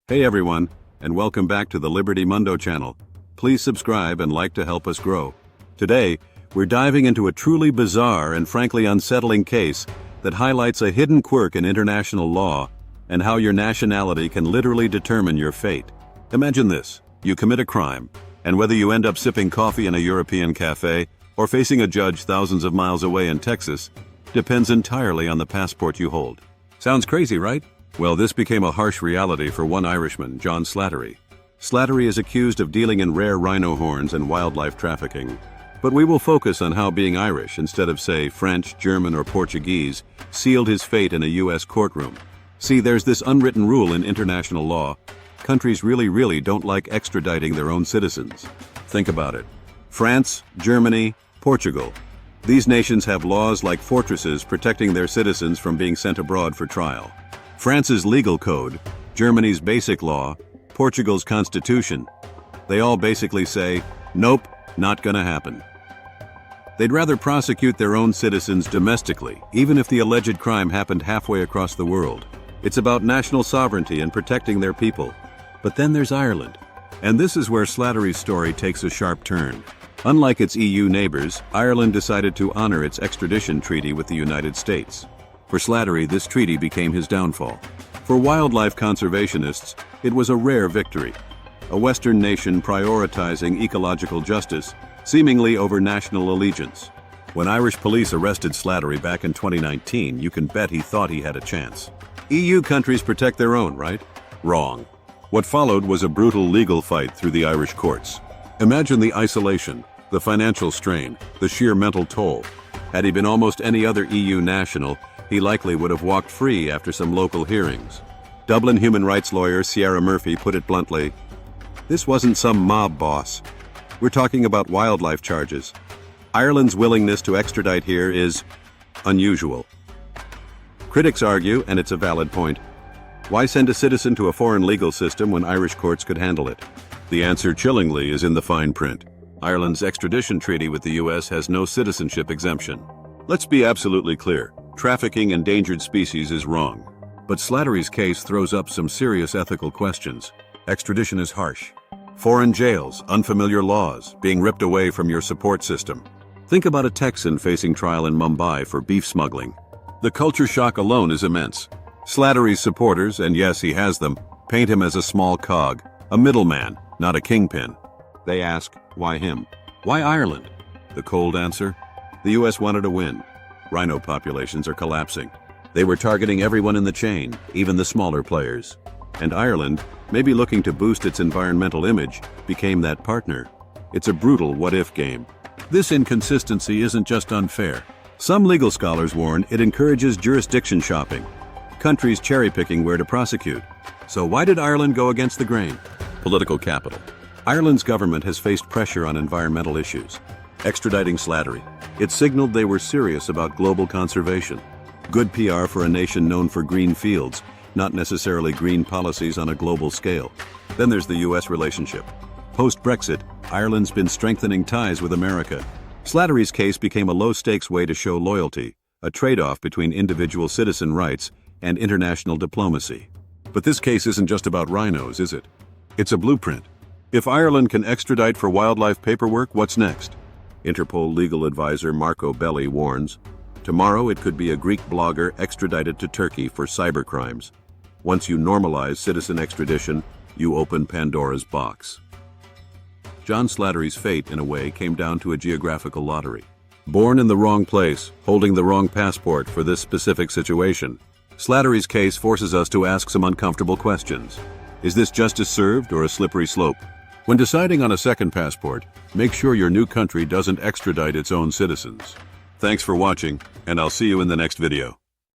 Hey everyone, and welcome back to the Liberty Mundo channel. Please subscribe and like to help us grow. Today, we're diving into a truly bizarre and frankly unsettling case that highlights a hidden quirk in international law and how your nationality can literally determine your fate. Imagine this: you commit a crime, and whether you end up sipping coffee in a European cafe or facing a judge thousands of miles away in Texas depends entirely on the passport you hold. Sounds crazy, right? Well, this became a harsh reality for one Irishman, John Slattery. Slattery is accused of dealing in rare rhino horns and wildlife trafficking. But we will focus on how being Irish, instead of, say, French, German, or Portuguese, sealed his fate in a U.S. courtroom. See, there's this unwritten rule in international law: countries really don't like extraditing their own citizens. Think about it. France, Germany, Portugal. These nations have laws like fortresses protecting their citizens from being sent abroad for trial. France's legal code, Germany's basic law, Portugal's constitution. They all basically say, nope, not gonna happen. They'd rather prosecute their own citizens domestically, even if the alleged crime happened halfway across the world. It's about national sovereignty and protecting their people. But then there's Ireland. And this is where Slattery's story takes a sharp turn. Unlike its EU neighbors, Ireland decided to honor its extradition treaty with the United States. For Slattery, this treaty became his downfall. For wildlife conservationists, it was a rare victory. A Western nation prioritizing ecological justice, seemingly over national allegiance. When Irish police arrested Slattery back in 2019, you can bet he thought he had a chance. EU countries protect their own, right? Wrong. What followed was a brutal legal fight through the Irish courts. Imagine the isolation, the financial strain, the sheer mental toll. Had he been almost any other EU national, he likely would have walked free after some local hearings. Dublin human rights lawyer Ciara Murphy put it bluntly: this wasn't some mob boss. We're talking about wildlife charges. Ireland's willingness to extradite here is unusual. Critics argue, and it's a valid point, why send a citizen to a foreign legal system when Irish courts could handle it? The answer, chillingly, is in the fine print. Ireland's extradition treaty with the US has no citizenship exemption. Let's be absolutely clear: trafficking endangered species is wrong. But Slattery's case throws up some serious ethical questions. Extradition is harsh. Foreign jails, unfamiliar laws, being ripped away from your support system. Think about a Texan facing trial in Mumbai for beef smuggling. The culture shock alone is immense. Slattery's supporters, and yes, he has them, paint him as a small cog, a middleman, not a kingpin. They ask, why him? Why Ireland? The cold answer: the US wanted a win. Rhino populations are collapsing. They were targeting everyone in the chain, even the smaller players. And Ireland, maybe looking to boost its environmental image, became that partner. It's a brutal what-if game. This inconsistency isn't just unfair. Some legal scholars warn it encourages jurisdiction shopping, countries cherry-picking where to prosecute. So why did Ireland go against the grain? Political capital. Ireland's government has faced pressure on environmental issues. Extraditing Slattery, it signaled they were serious about global conservation. Good PR for a nation known for green fields, not necessarily green policies on a global scale. Then there's the US relationship. Post-Brexit, Ireland's been strengthening ties with America. Slattery's case became a low-stakes way to show loyalty, a trade-off between individual citizen rights and international diplomacy. But this case isn't just about rhinos, is it? It's a blueprint. If Ireland can extradite for wildlife paperwork, what's next? Interpol legal advisor Marco Belli warns, tomorrow it could be a Greek blogger extradited to Turkey for cybercrimes. Once you normalize citizen extradition, you open Pandora's box. John Slattery's fate, in a way, came down to a geographical lottery. Born in the wrong place, holding the wrong passport for this specific situation, Slattery's case forces us to ask some uncomfortable questions. Is this justice served or a slippery slope? When deciding on a second passport, make sure your new country doesn't extradite its own citizens. Thanks for watching, and I'll see you in the next video.